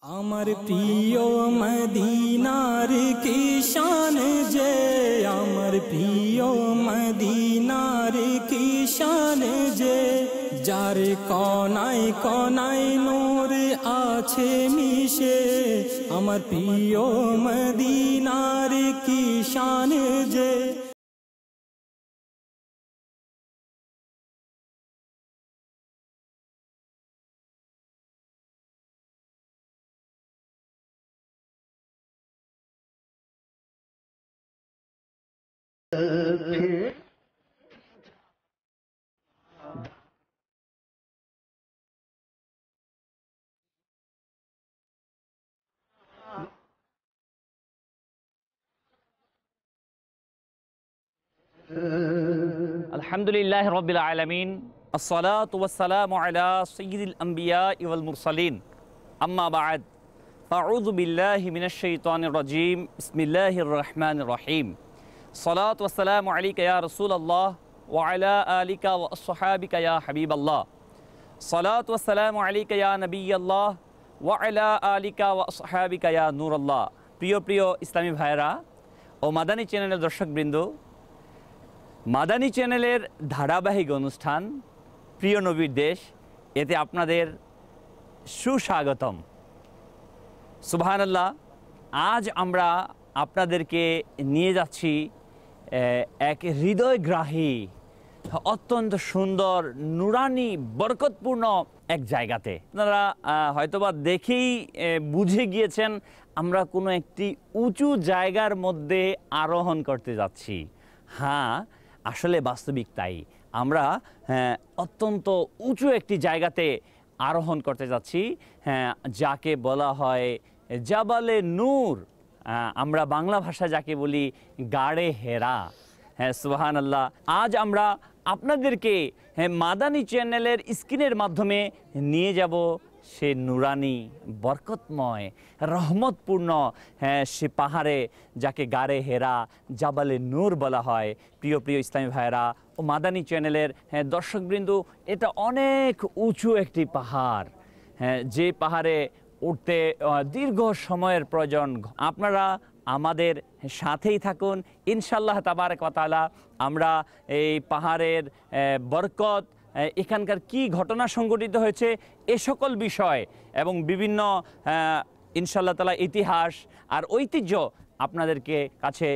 আমার প্রিয় মদিনার কি শান যে, আমার প্রিয় মদিনার কি শান যে, যার কোনায় কোনায় নূর আছে মিশে। আমার প্রিয় মদিনার কি শান যে। আলহামদুলিল্লাহ রাব্বিল আলামিন, আসসালাতু ওয়াসসালামু আলা সাইয়্যিদিল আমবিয়া ওয়াল মুরসালিন, আম্মা বা'দ, আউযু বিল্লাহি মিনাশ শাইতানির রাজীম, বিসমিল্লাহির রহমানির রহিম। সালাতু ওয়াসসালামু আলাইকা ইয়া রাসূলুল্লাহ ওয়া আলা আলিকা ওয়া আসহাবিকা ইয়া হাবিবাল্লাহ। সালাতু ওয়াসসালামু আলাইকা ইয়া নবিয়াল্লাহ ওয়া আলা আলিকা ওয়া আসহাবিকা ইয়া নূরাল্লাহ। প্রিয় প্রিয় ইসলামী ভাইয়েরা ও মাদানী চ্যানেলের দর্শকবৃন্দ, মাদানী চ্যানেলের ধারাবাহিক অনুষ্ঠান প্রিয় নবীর দেশ, এতে আপনাদের সুস্বাগতম। সুবহানাল্লাহ। আজ আমরা আপনাদেরকে নিয়ে যাচ্ছি এক হৃদয়গ্রাহী, অত্যন্ত সুন্দর, নুরানি, বরকতপূর্ণ এক জায়গাতে। আপনারা হয়তোবা দেখেই বুঝে গিয়েছেন আমরা কোনো একটি উঁচু জায়গার মধ্যে আরোহণ করতে যাচ্ছি। হ্যাঁ, আসলে বাস্তবিক তাই। আমরা অত্যন্ত উঁচু একটি জায়গাতে আরোহণ করতে যাচ্ছি, যাকে বলা হয় জাবালে নূর। আমরা বাংলা ভাষা যাকে বলি গাড়ে হেরা। হ্যাঁ, সুবহানাল্লাহ। আজ আমরা আপনাদেরকে মাদানী চ্যানেলের স্ক্রিনের মাধ্যমে নিয়ে যাব সে নুরানি, বরকতময়, রহমতপূর্ণ সে পাহাড়ে, যাকে গাড়ে হেরা, জাবালে নূর বলা হয়। প্রিয় প্রিয় ইসলামী ভাইয়েরা ও মাদানী চ্যানেলের দর্শকবৃন্দ, এটা অনেক উঁচু একটি পাহাড়, যে পাহাড়ে উঠতে দীর্ঘ সময়ের প্রয়োজন। আপনারা আমাদের সাথেই থাকুন ইনশাআল্লাহ তাবারক ওয়া তাআলা। আমরা এই পাহাড়ের বরকত, এখানকার কি ঘটনা সংঘটিত হয়েছে, এ সকল বিষয় এবং বিভিন্ন ইনশাআল্লাহ তাআলা ইতিহাস আর ঐতিহ্য আপনাদেরকে কাছে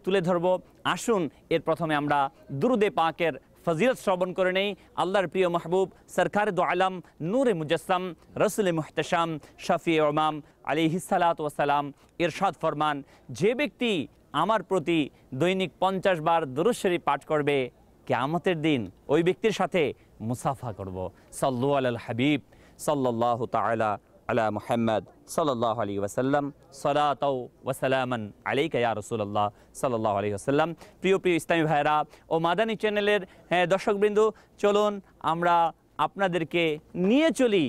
তুলে ধরব। আসুন এর প্রথমে আমরা দুরুদে পাকের ফজিলত শ্রবণ করে নেই। আল্লাহর প্রিয় মাহবুব সরকারে দো আলম, নূরে মুজাসসাম, রসুলে মুহতাশাম, শফি ইমাম আলাইহিস সালাতু ওয়াস সালাম ইরশাদ ফরমান, যে ব্যক্তি আমার প্রতি দৈনিক 50 বার দুরূদ শরীফ পাঠ করবে, কিয়ামতের দিন ওই ব্যক্তির সাথে মুসাফা করব। সাল্লু আলাল হাবিব সাল্লাল্লাহু তাআলা আলা মুহাম্মদ সাল্লাল্লাহু আলাইহি ওয়াসাল্লাম, সালাতাও ওয়া সালামান আলাইকা ইয়া রাসূলুল্লাহ সাল্লাল্লাহু আলাইহি ওয়াসাল্লাম। প্রিয় প্রিয় ইসলামী ভাইয়েরা ও মাদানী চ্যানেলের দর্শকবৃন্দ, চলুন আমরা আপনাদেরকে নিয়ে চলি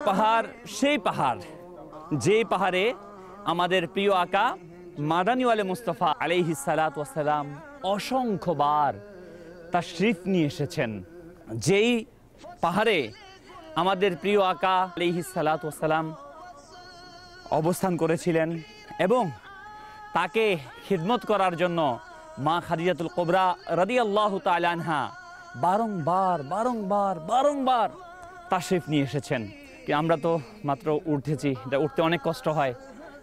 পাহাড়, সেই পাহাড় যে পাহাড়ে আমাদের প্রিয় আকা মাদানীওয়ালে মুস্তাফা আলাইহিস সালাতু ওয়াস সালাম অসংখ্যবার তাশরিফ নিয়ে এসেছেন। যেই পাহাড়ে আমাদের প্রিয় আকা আলাইহিস সালাতু ওয়াস সালাম অবস্থান করেছিলেন এবং তাকে খিদমত করার জন্য মা খাদিজাতুল কুবরা রাদিয়াল্লাহু তাআলা আনহা বারংবার বারংবার বারংবার তাশরিফ নিয়ে এসেছেন। আমরা তো মাত্র উঠেছি, এটা উঠতে অনেক কষ্ট হয়,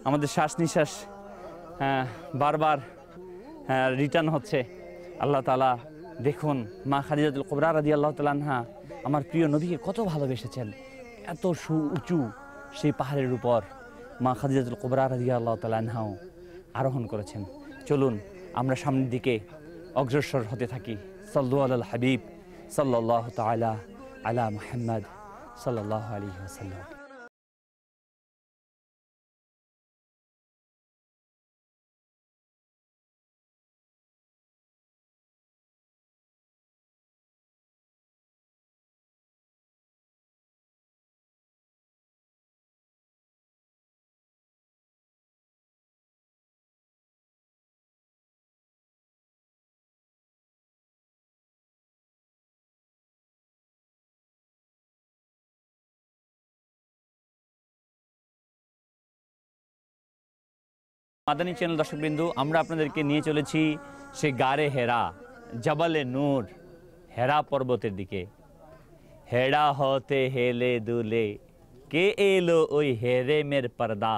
আমাদের শ্বাস নিঃশ্বাস বারবার রিটার্ন হচ্ছে। আল্লাহ তাআলা দেখুন, মা খাদিজাতুল কুবরা রাদিয়াল্লাহু তাআলা আনহা আমার প্রিয় নবীকে কত ভালোবেসেছেন। এত উঁচু সেই পাহাড়ের উপর মা খাদিজাতুল কুবরা রাদিয়াল্লাহু তাআলা আনহাও আরোহণ করেছেন। চলুন আমরা সামনের দিকে অগ্রসর হতে থাকি। সাল্লু আলাল হাবিব সাল্লাল্লাহু তাআলা আলা মুহাম্মদ সাল্লাল্লাহু আলাইহি ওয়াসাল্লাম। মাদানী চ্যানেল দর্শকবৃন্দু, আমরা আপনাদেরকে নিয়ে চলেছি সেই গারে হেরা, জবালে নূর, হেরা পর্বতের দিকে। হেরা হতে হেলে দুলে কে এলো ওই হেরেমের পর্দা,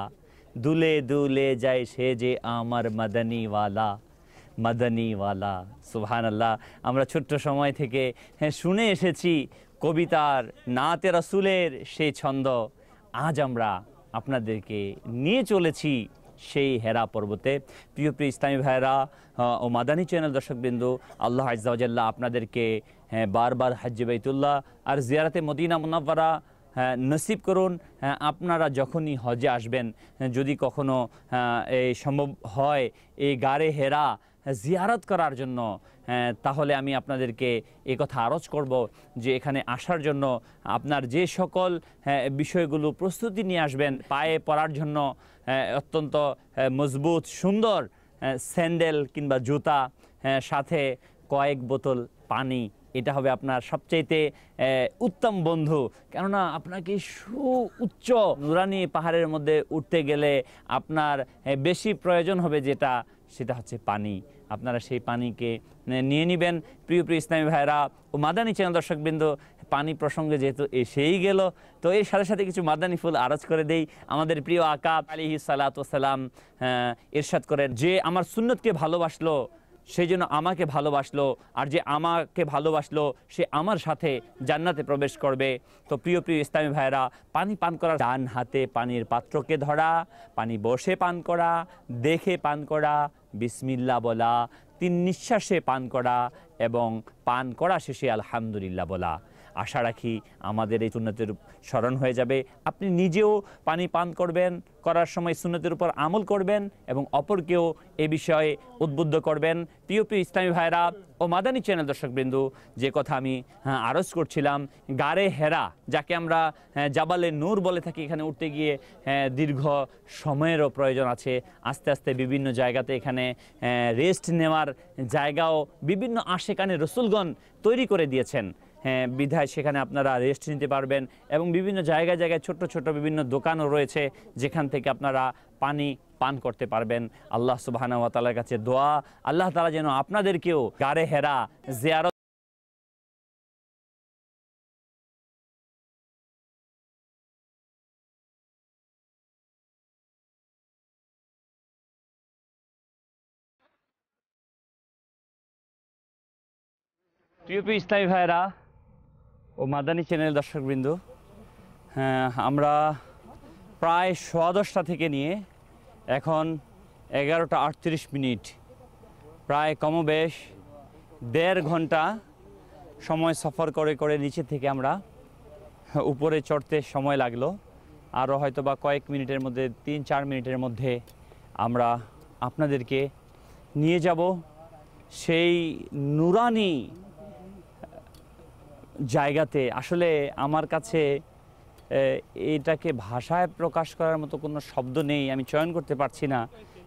দুলে দুলে যায় সে যে আমার মদনীওয়ালা, মদনীওয়ালা। সুবহানাল্লাহ। আমরা ছোট্ট সময় থেকে শুনে এসেছি কবিতার, নাতে রাসূলের সেই ছন্দ। আজ আমরা আপনাদেরকে নিয়ে চলেছি সেই হেরা পর্বতে। প্রিয় প্রিয় ইসলামী ভাইরা ও মাদানী চ্যানেল দর্শকবৃন্দু, আল্লাহ আজ্জা ওয়া জাল্লা আপনাদেরকে বারবার হজ্জে বাইতুল্লাহ আর জিয়ারতে মদিনা মুনাওয়ারা নসিব করুন। আপনারা যখনই হজে আসবেন, যদি কখনো এই সম্ভব হয় এই গারে হেরা জিয়ারত করার জন্য, তাহলে আমি আপনাদেরকে এই কথা আরজ করব যে এখানে আসার জন্য আপনার যে সকল বিষয়গুলো প্রস্তুতি নিয়ে আসবেন, পায়ে পরার জন্য অত্যন্ত মজবুত সুন্দর স্যান্ডেল কিংবা জুতা, সাথে কয়েক বোতল পানি, এটা হবে আপনার সবচাইতে উত্তম বন্ধু। কেননা আপনাকে উচ্চ নুরানি পাহাড়ের মধ্যে উঠতে গেলে আপনার বেশি প্রয়োজন হবে সেটা হচ্ছে পানি। আপনারা সেই পানিকে নিয়ে নেবেন। প্রিয় প্রিয় ইসলামী ভাইরা ও মাদানী চ্যানেল দর্শকবৃন্দ, পানি প্রসঙ্গে যেহেতু এসেই গেল, তো এর সাথে সাথে কিছু মাদানী ফুল আরজ করে দেই। আমাদের প্রিয় আকা আলাইহিস সালাতু ওয়াস সালাম ইরশাদ করেন যে আমার সুন্নতকে ভালোবাসলো সেই জন্য আমাকে ভালোবাসলো, আর যে আমাকে ভালোবাসলো সে আমার সাথে জান্নাতে প্রবেশ করবে। তো প্রিয় প্রিয় ইসলামী ভাইরা, পানি পান করার ডান হাতে পানির পাত্রকে ধরা, পানি বসে পান করা, দেখে পান করা, বিসমিল্লাহ বলা, 3 নিঃশ্বাসে পান করা এবং পান করা শেষে আলহামদুলিল্লাহ বলা। আশা রাখি আমাদের এই সুন্নতের স্মরণ হয়ে যাবে। আপনি নিজেও পানি পান করবেন, করার সময় সুন্নতের উপর আমল করবেন এবং অপরকেও এ বিষয়ে উদ্বুদ্ধ করবেন। প্রিয় প্রিয় ইসলামী ভাইরা ও মাদানী চ্যানেল দর্শকবৃন্দু, যে কথা আমি আরজ করছিলাম, গারে হেরা যাকে আমরা জাবালে নূর বলে থাকি, এখানে উঠতে গিয়ে দীর্ঘ সময়েরও প্রয়োজন আছে। আস্তে আস্তে বিভিন্ন জায়গাতে এখানে রেস্ট নেওয়ার জায়গাও বিভিন্ন আশেকানে রসুলগণ তৈরি করে দিয়েছেন। বিধায় সেখানে আপনারা রেস্ট নিতে পারবেন এবং বিভিন্ন জায়গায় জায়গায় ছোট্ট ছোট বিভিন্ন দোকানও রয়েছে যেখান থেকে আপনারা পানি পান করতে পারবেন। আল্লাহ সুবহানাহু ওয়া তাআলার কাছে দোয়া, আল্লাহ তাআলা যেন আপনাদেরকেও গারে হেরা জিয়ারত প্রিয় প্রিয় ইসলামী ভাইরা ও মাদানী চ্যানেল দর্শকবৃন্দু, আমরা প্রায় 10:15 থেকে নিয়ে এখন 11টা 38 মিনিট, প্রায় কমবেশ 1.5 ঘন্টা সময় সফর করে করে নিচে থেকে আমরা উপরে চড়তে সময় লাগলো। আরও হয়তো বা কয়েক মিনিটের মধ্যে, 3-4 মিনিটের মধ্যে আমরা আপনাদেরকে নিয়ে যাব সেই নুরানি জায়গাতে। আসলে আমার কাছে এটাকে ভাষায় প্রকাশ করার মতো কোনো শব্দ নেই, আমি চয়ন করতে পারছি না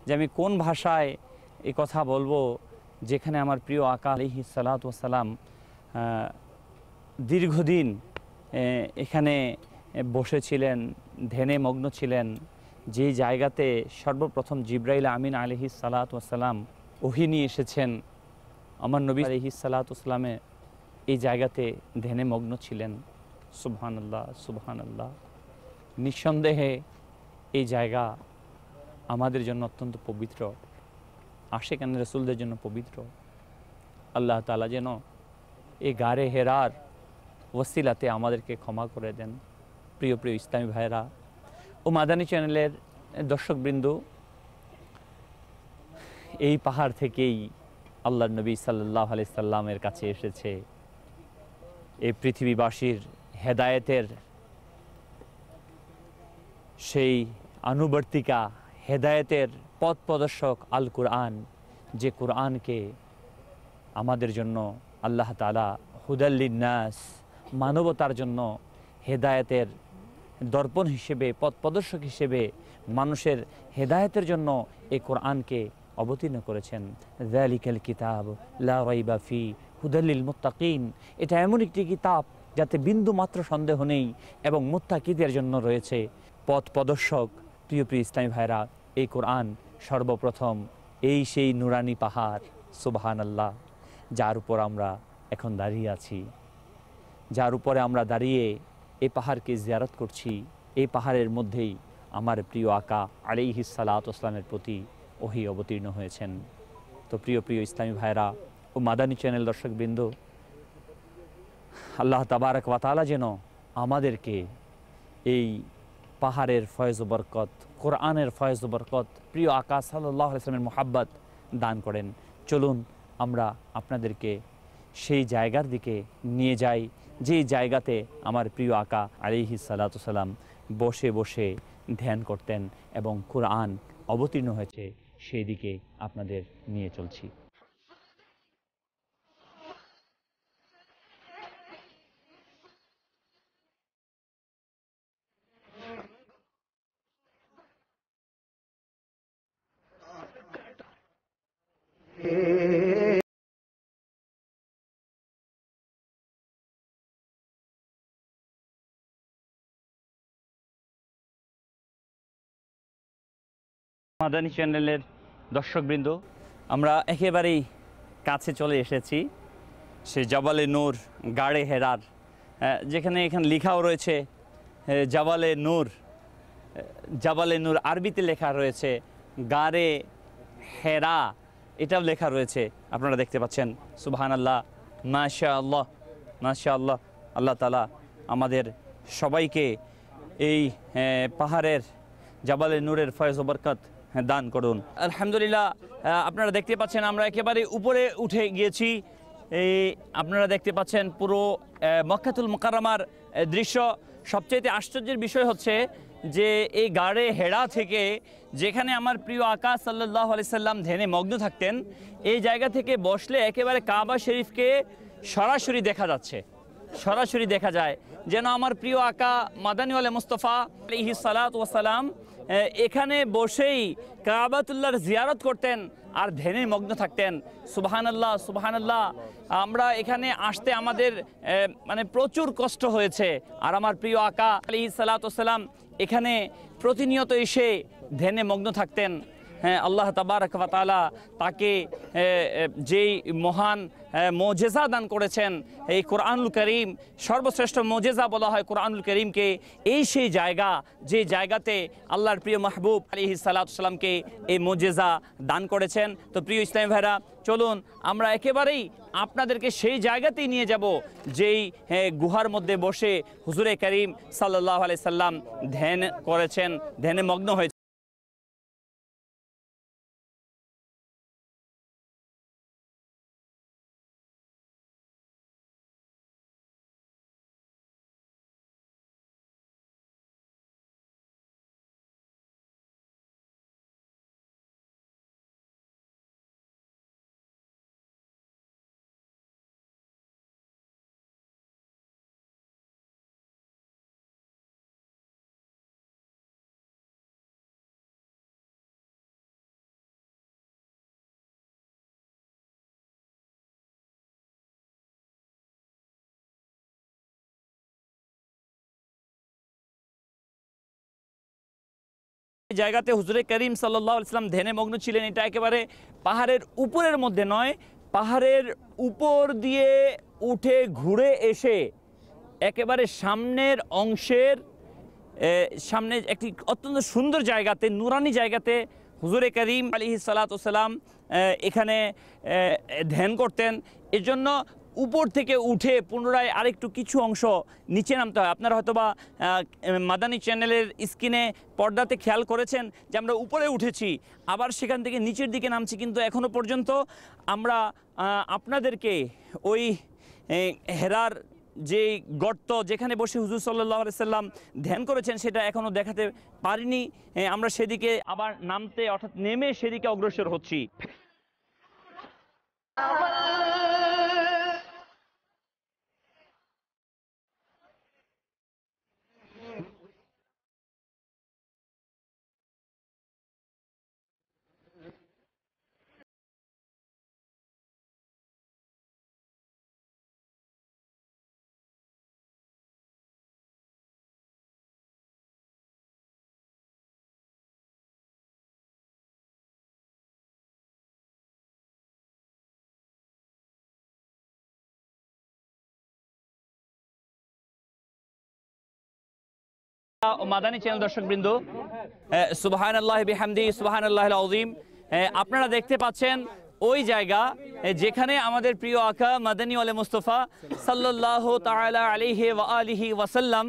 যে আমি কোন ভাষায় এই কথা বলবো, যেখানে আমার প্রিয় আকা আলাইহিস সালাতু ওয়াস সালাম দীর্ঘদিন এখানে বসেছিলেন, ধ্যানে মগ্ন ছিলেন, যে জায়গাতে সর্বপ্রথম জিবরাইল আমিন আলাইহিস সালাতু ওয়াস সালাম ওহী নিয়ে এসেছেন। আমার নবী আলাইহিস সালাতু ওয়াস সালামে এই জায়গাতে ধ্যানে মগ্ন ছিলেন। সুবহানাল্লাহ, সুবহানাল্লাহ। নিঃসন্দেহে এই জায়গা আমাদের জন্য অত্যন্ত পবিত্র, আশিকানে রাসূলদের জন্য পবিত্র। আল্লাহ তাআলা যেন এই গারে হেরার ওসিলাতে আমাদেরকে ক্ষমা করে দেন। প্রিয় প্রিয় ইসলামী ভাইরা ও মাদানী চ্যানেলের দর্শকবৃন্দু, এই পাহাড় থেকেই আল্লাহর নবী সাল্লাল্লাহু আলাইহি সাল্লামের কাছে এসেছে এই পৃথিবীবাসীর হেদায়েতের সেই আনুবর্তিকা, হেদায়েতের পথ প্রদর্শক আল কুরআন, যে কুরআনকে আমাদের জন্য আল্লাহ তাআলা হুদাল লিন্নাস, মানবতার জন্য হেদায়েতের দর্পণ হিসেবে, পথ প্রদর্শক হিসেবে মানুষের হেদায়েতের জন্য এই কোরআনকে অবতীর্ণ করেছেন। যালিকাল কিতাব লা রাইবা ফি হুদাল লিল মুত্তাকিন, এটা এমন একটি কিতাব যাতে বিন্দু মাত্র সন্দেহ নেই এবং মুত্তাকিদের জন্য রয়েছে পথ প্রদর্শক। প্রিয় প্রিয় ইসলামী ভাইরা, এই কোরআন সর্বপ্রথম এই সেই নুরানি পাহাড়, সুবহানাল্লাহ, যার উপর আমরা এখন দাঁড়িয়ে আছি, যার উপরে আমরা দাঁড়িয়ে এই পাহাড়কে জিয়ারত করছি। এই পাহাড়ের মধ্যেই আমার প্রিয় আকা আলাইহিস সালাতু ওয়াস সালামের প্রতি ওহী অবতীর্ণ হয়েছেন। তো প্রিয় প্রিয় ইসলামী ভাইরা ও মাদানী চ্যানেল দর্শকবৃন্দ, আল্লাহ তাবারক ওয়া তাআলা যেন আমাদেরকে এই পাহাড়ের ফয়েজ ও বরকত, কোরআনের ফয়েজ ও বরকত, প্রিয় আকা সাল্লাল্লাহু আলাইহি ওয়াসাল্লামের মুহাব্বত দান করেন। চলুন আমরা আপনাদেরকে সেই জায়গার দিকে নিয়ে যাই, যেই জায়গাতে আমার প্রিয় আকা আলাইহিস সালাতু ওয়াস সালাম বসে বসে ধ্যান করতেন এবং কোরআন অবতীর্ণ হয়েছে, সেই দিকে আপনাদের নিয়ে চলছি। মাদানী চ্যানেলের দর্শকবৃন্দ, আমরা একেবারেই কাছে চলে এসেছি সে জাবালে নূর, গাড়ে হেরার, যেখানে এখানে লেখাও রয়েছে জাবালে নূর। জাবালে নূর আরবিতে লেখা রয়েছে, গাড়ে হেরা এটাও লেখা রয়েছে, আপনারা দেখতে পাচ্ছেন। সুবহানাল্লাহ, মাশাআল্লাহ, মাশাআল্লাহ। আল্লাহ তাআলা আমাদের সবাইকে এই পাহাড়ের জাবালে নূরের ফয়েজ ও বরকত দান করুন। আলহামদুলিল্লাহ, আপনারা দেখতে পাচ্ছেন আমরা একেবারে উপরে উঠে গিয়েছি। এই আপনারা দেখতে পাচ্ছেন পুরো মক্কাতুল মুকাররমার দৃশ্য। সবচেয়ে আশ্চর্যের বিষয় হচ্ছে যে এই গাড়ে হেরা থেকে, যেখানে আমার প্রিয় আকা সাল্লাল্লাহু আলাইহি সাল্লাম ধ্যানে মগ্ন থাকতেন, এই জায়গা থেকে বসলে একেবারে কাবা শরীফকে সরাসরি দেখা যাচ্ছে, সরাসরি দেখা যায়। যেন আমার প্রিয় আকা মাদানী ওয়ালে মুস্তাফা আলাইহিস সালাতু ওয়াস সালাম এখানে বসেই কাবাতুল্লাহর জিয়ারত করতেন আর ধ্যানে মগ্ন থাকতেন। সুবহানাল্লাহ, সুবহানাল্লাহ। আমরা এখানে আসতে আমাদের মানে প্রচুর কষ্ট হয়েছে, আর আমার প্রিয় আকা আলাইহিস সালাতু ওয়াস সালাম এখানে প্রতিনিয়ত এসে ধ্যানে মগ্ন থাকতেন। হ্যাঁ, আল্লাহ তাবারক ওয়া তাআলা তাকে যেই মহান মুজিজা দান করেছেন, এই কোরআনুল করিম, সর্বশ্রেষ্ঠ মুজিজা বলা হয় কোরআনুল করিমকে। এই সেই জায়গা, যে জায়গাতে আল্লাহর প্রিয় মাহবুব আলাইহিস সালাতু ওয়াস সালামকে এই মুজিজা দান করেছেন। তো প্রিয় ইসলামী ভাইরা, চলুন আমরা একেবারেই আপনাদেরকে সেই জায়গাতেই নিয়ে যাব, যেই গুহার মধ্যে বসে হুজুরে করিম সাল্লাল্লাহু আলাইহি সাল্লাম ধ্যান করেছেন, ধ্যানে মগ্ন হয়েছেন। জায়গাতে হুজুরে করিম সাল্লাল্লাহু আলাইহি সাল্লাম ধ্যানে মগ্ন ছিলেন, এটা একেবারে পাহাড়ের উপরের মধ্যে নয়, পাহাড়ের উপর দিয়ে উঠে ঘুরে এসে একেবারে সামনের অংশের সামনে একটি অত্যন্ত সুন্দর জায়গাতে, নুরানি জায়গাতে হুজুরে করিম আলাইহিস সালাতু ওয়াস সালাম এখানে ধ্যান করতেন। এজন্য উপর থেকে উঠে পুনরায় আরেকটু কিছু অংশ নিচে নামতে হয়। আপনারা হয়তোবা মাদানী চ্যানেলের স্ক্রিনে পর্দাতে খেয়াল করেছেন যে আমরা উপরে উঠেছি, আবার সেখান থেকে নিচের দিকে নামছি, কিন্তু এখনও পর্যন্ত আমরা আপনাদেরকে ওই হেরার যে গর্ত, যেখানে বসে হুজুর সাল্লাল্লাহু আলাইহি সাল্লাম ধ্যান করেছেন, সেটা এখনও দেখাতে পারিনি। আমরা সেদিকে আবার নামতে, অর্থাৎ নেমে সেদিকে অগ্রসর হচ্ছি। মাদানী চ্যানেল দর্শকবৃন্দ, সুবহানাল্লাহি বিহামদিহি সুবহানাল্লাহিল আযীম। আপনারা দেখতে পাচ্ছেন ওই জায়গা যেখানে আমাদের প্রিয় আকা মাদানী ওয়ালে মুস্তাফা সাল্লাল্লাহু তাআলা আলাইহি ওয়া আলিহি ওয়াসাল্লাম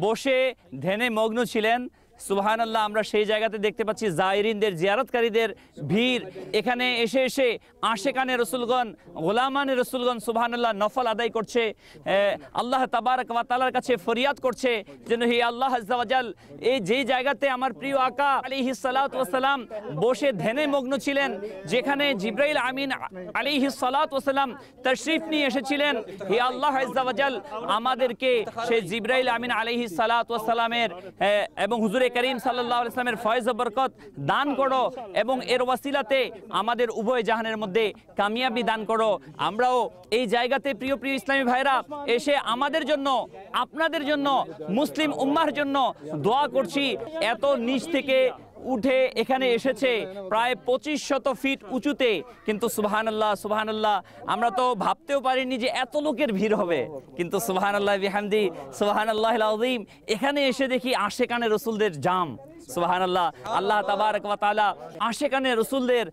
বসে ধ্যানে মগ্ন ছিলেন। সুবহানাল্লাহ, আমরা সেই জায়গাতে দেখতে পাচ্ছি জায়রিনদের, জিয়ারতকারীদের ভিড়। এখানে এসে এসে আশেকানে রসুলগণ, গোলামানে রসুলগণ সুবহানাল্লাহ নফল আদায় করছে, আল্লাহ তাবারক ওয়া তাআলার কাছে ফরিয়াদ করছে যেন হে আল্লাহ আযজা ওয়া জাল, এই যেই জায়গাতে আমার প্রিয় আকা আলাইহিস সালাতু ওয়াস সালাম বসে ধ্যানে মগ্ন ছিলেন, যেখানে জিবরাইল আমিন আলাইহিস সালাতু ওয়াস সালাম তাশরীফ নিয়ে এসেছিলেন, হে আল্লাহ আযজা ওয়া জাল আমাদেরকে সেই জিবরাইল আমিন আলাইহিস সালাতু ওয়াস সালামের এবং হুজুরে করিম সাল্লাল্লাহু আলাইহি ওয়াসাল্লামের ফয়েজ ও বরকত দান করো এবং এর ওয়াসিলাতে আমাদের উভয় জাহানের মধ্যে কামিয়াবি দান করো। আমরাও এই জায়গাতে প্রিয় প্রিয় ইসলামী ভাইরা এসে আমাদের জন্য, আপনাদের জন্য, মুসলিম উম্মাহর জন্য দোয়া করছি। এত নিচ থেকে উঠে এখানে এসেছে প্রায় 2500 ফিট উঁচুতে, কিন্তু সুবহানাল্লাহ সুবহানাল্লাহ, আমরা তো ভাবতেও পারিনি যে এত লোকের ভিড় হবে। কিন্তু সুবহানাল্লাহ বিহামদি সুবহানাল্লাহিল আযীম, এখানে এসে দেখি আশেকানে রসুলদের জাম। সুবহানাল্লাহ, আল্লাহ তাবারক ওয়া তাআলা আশেকানে রসুলদের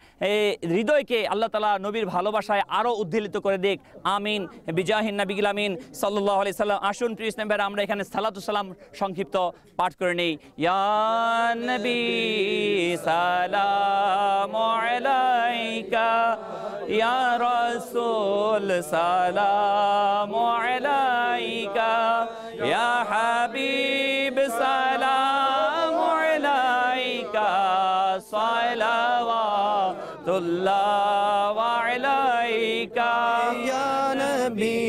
হৃদয়কে আল্লাহ তাআলা নবীর ভালোবাসায় আরো উদ্দীলিত করে দিক। আমিন বিজাহিন নবিয়িল আমিন সাল্লাল্লাহু আলাইহি সাল্লাম। আসুন প্রিয় ইসলাম ভাইরা, আমরা এখানে সালাতু সালাম সংক্ষিপ্ত পাঠ করে নেই। ইয়া নবী সালামু আলাইকা, ইয়া রাসূল সালামু আলাইকা, ইয়া হাবিব সালামু আলাইকা, সালাওয়াতুল্লাহ আলাইকা, ইয়া নবী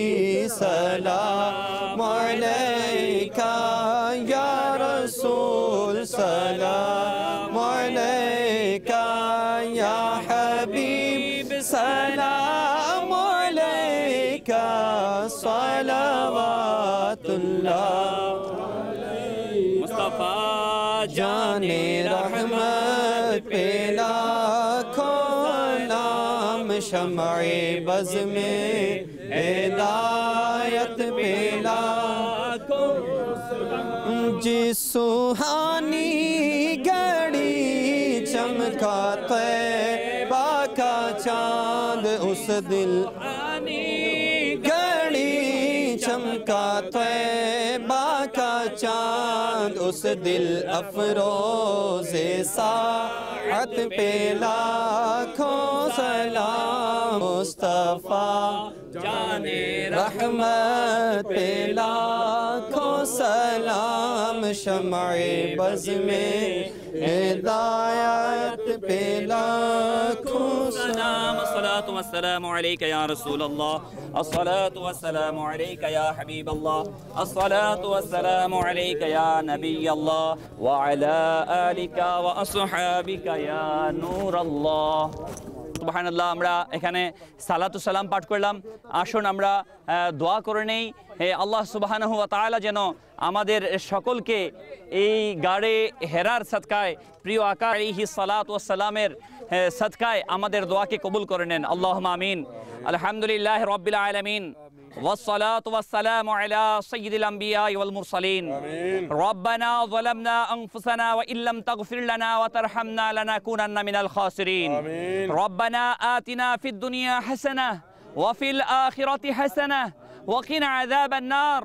সালামু আলাইকা, ইয়া রাসূল সালামু আলাইকা, ইয়া হাবিব সালামু আলাইকা, সালাওয়াতুল্লাহ মুস্তাফা জানে রহমত पे लाखों नाम, शम्ए बज़ में हिदायत पे लाखों, जिस सुहानी घड़ी चमका तैबा का चांद, उस दिल घड़ी चमका तैबा का चांद, उस दिल अफरोज़े साअत पे लाखों सलाम। मुस्तफ़ा जाने रहमत पे लाखों सलाम, शम्ए बज़ में हिदायत पे लाखों सलाम। अस्सलातु वस्सलामु अलैका या रसूलल्लाह, अस्सलातु वस्सलामु अलैका या हबीबल्लाह, अस्सलातु वस्सलामु अलैका या नबियल्लाह व अला आलिका व আসহাবিকা ইয়া নূরাল্লাহ। সুবহানাল্লাহ, আমরা এখানে সালাতু সালাম পাঠ করলাম। আসুন আমরা দোয়া করে নেই, হে আল্লাহ সুবহানাহু ওয়া তাআলা যেন আমাদের সকলকে এই গাড়ে হেরার সদকায়, প্রিয় আকা আলাইহিস সালাতু ওয়াস সালামের সদকায় আমাদের দোয়াকে কবুল করে নেন। আল্লাহুম্মা আমিন। আলহামদুলিল্লাহি রাব্বিল আলামিন, والصلاة والسلام على سيد الأنبياء والمرسلين. ربنا ظلمنا أنفسنا وإن لم تغفر لنا وترحمنا لنكونن من الخاسرين. ربنا آتنا في الدنيا حسنة وفي الآخرة حسنة وقنا عذاب النار.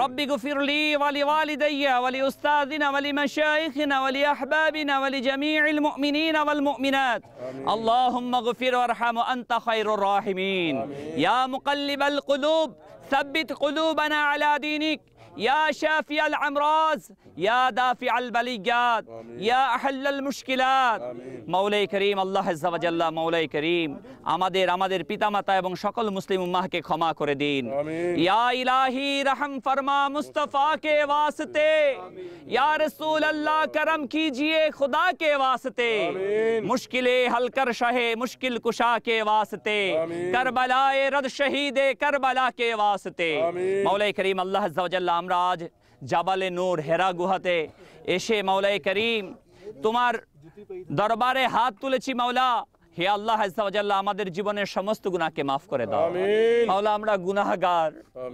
رب اغفر لي ولوالدي ولأستاذنا ولمشايخنا ولأحبابنا ولجميع المؤمنين والمؤمنات. اللهم اغفر وارحم وأنت خير الراحمين. يا مقلب القلوب ثبت قلوبنا على دينك. يا شافي الأمراض، يا دافع البليات، يا أحل المشكلات. মওলাই করিম আল্লাহ আযজা ওয়া জাল্লা, মওলাই করিম আমাদের পিতামাতা এবং সকল মুসলিম উম্মাহকে ক্ষমা করে দিন। ইয়া ইলাহি রহম ফরমা মুস্তাফা কে वास्ते, या रसूल अल्लाह करम कीजिए खुदा के वास्ते, मुश्किलें हल कर शाहे मुश्किल कुशा के वास्ते, करबलाए रद शहीदे करबला के वास्ते। मौला करीम अल्लाह अज़्ज़ा व जल्ला, আমরা আজ জাবালে নূর হেরা গুহাতে এসে মওলাই করিম তোমার দরবারে হাত তুলেছি। মাওলা, হে আল্লাহ আযজা ওয়া জাল্লা, আমাদের জীবনের সমস্ত গুনাহকে মাফ করে দাও। মাওলা, আমরা গুনাহগার,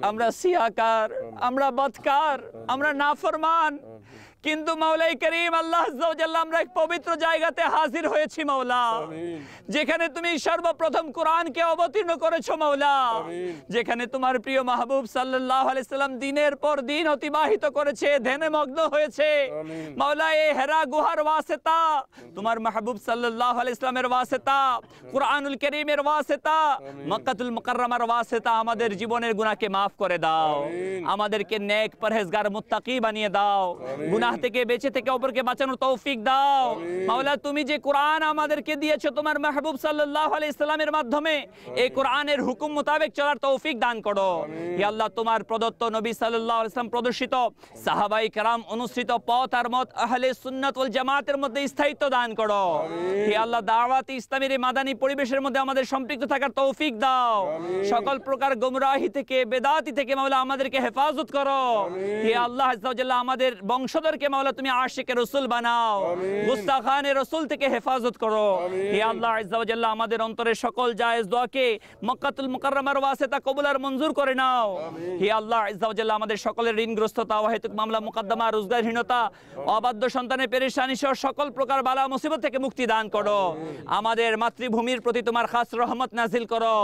আমরা সিয়াকার, আমরা বদকার, আমরা নাফরমান। কিন্তু মাওলাই করিম আল্লাহ আজ্জা ওয়া জাল্লা আমরা এক পবিত্র জায়গাতে হাজির হয়েছি মাওলা, যেখানে তুমি সর্বপ্রথম কোরআনকে অবতীর্ণ করেছো মাওলা, যেখানে তোমার প্রিয় মাহবুব সাল্লাল্লাহু আলাইহি সাল্লাম দিনের পর দিন অতিবাহিত করেছে, ধ্যানে মগ্ন হয়েছে মাওলা। এই হেরা গুহার ওয়াসিতা, তোমার মাহবুব সাল্লাল্লাহু আলাইহি সাল্লামের ওয়াসিতা, কুরআনুল কারীমের ওয়াসিতা, মক্কাতুল মুকাররমার ওয়াসিতা আমাদের জীবনের গুনাহকে maaf করে দাও, আমাদেরকে নেক পরহেজগার মুত্তাকি বানিয়ে দাও, গুনাহ থেকে বেঁচে থেকে অপরকে বাঁচানোর তৌফিক দাও মাওলা। তুমি যে কোরআন আমাদেরকে দিয়েছো তোমার মাহবুব সাল্লাল্লাহু আলাইহি সাল্লামের মাধ্যমে, এই কোরআনের হুকুম মোতাবেক চলার তৌফিক দান করো হে আল্লাহ। তোমার প্রদত্ত নবী সাল্লাল্লাহু আলাইহি সাল্লাম প্রদর্শিত সাহাবায়ে কেরাম অনুসৃত পথ আর মত আহলে সুন্নাত ওয়াল জামাতের মধ্যে স্থায়িত্ব দান করো হে আল্লাহ। দাওয়াতি ইসলামের মাদানী পরিবেশের মধ্যে আমাদের সম্পৃক্ত থাকার তৌফিক দাও, সকল প্রকার গোমরাহি থেকে বেদাতি থেকে মাওলা আমাদেরকে হেফাজত করো হে আল্লাহ আজ্জা ওয়া জাল্লা। আমাদের বংশধরকে মাওলা তুমি আশিকে রাসূল বানাও, গুস্তাখানে রাসূল থেকে হেফাজত করো হে আল্লাহ আজ্জা ওয়া জাল্লা। আমাদের অন্তরের সকল জায়েজ দোয়াকে মক্কাতুল মুকাররমার ওয়াসিতা কবুল আর মঞ্জুর করে নাও হে আল্লাহ আজ্জা ওয়া জাল্লা। আমাদের সকলের ঋণগ্রস্ততা, অহেতুক মামলা মুকদ্দমা, রোজগারহীনতা, অবাধ্য সন্তানের পেরেশানি সহ সকল প্রকার বালা মুসিবত থেকে মুক্তি দান করো। আমাদের মাতৃভূমির প্রতি তোমার খাস রহমত নাজিল করো,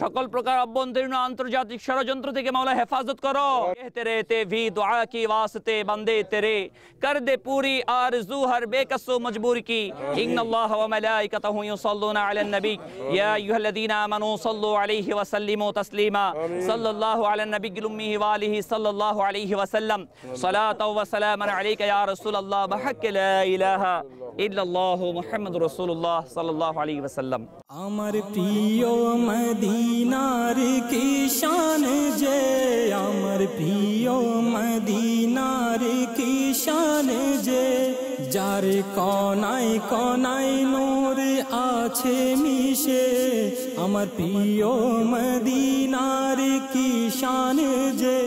সকল প্রকার অভ্যন্তরীণ আন্তর্জাতিক ষড়যন্ত্র থেকে মাওলা হেফাজত করো। कहते रहते भी दुआ की वास्ते बंदे तेरे, कर दे पूरी आरज़ू हर बेकसो मजबूर की। इन्नल्लाह व मलाइकतहु युसल्लूना अलन नबी या अय्युहल्लज़ीना आमनू सल्लू अलैहि व सल्लिमू तस्लीमा। सल्लल्लाहु अला नबिय्यिल उम्मी व आलिहि सल्लल्लाहु अलैहि व सल्लम। सलातु व सलामन अलैका या रसूलल्लाह बहक ला इलाहा इल्लल्लाहु मुहम्मदुर रसूलुल्लाह सल्लल्लाहु अलैहि व सल्लम। আমার প্রিয় মদিনার কি শান যে, আমার প্রিয় মদিনার কি শান যে, যার কোনায় কোনায় নূর আছে মিশে, আমার প্রিয় মদিনার কি শান যে।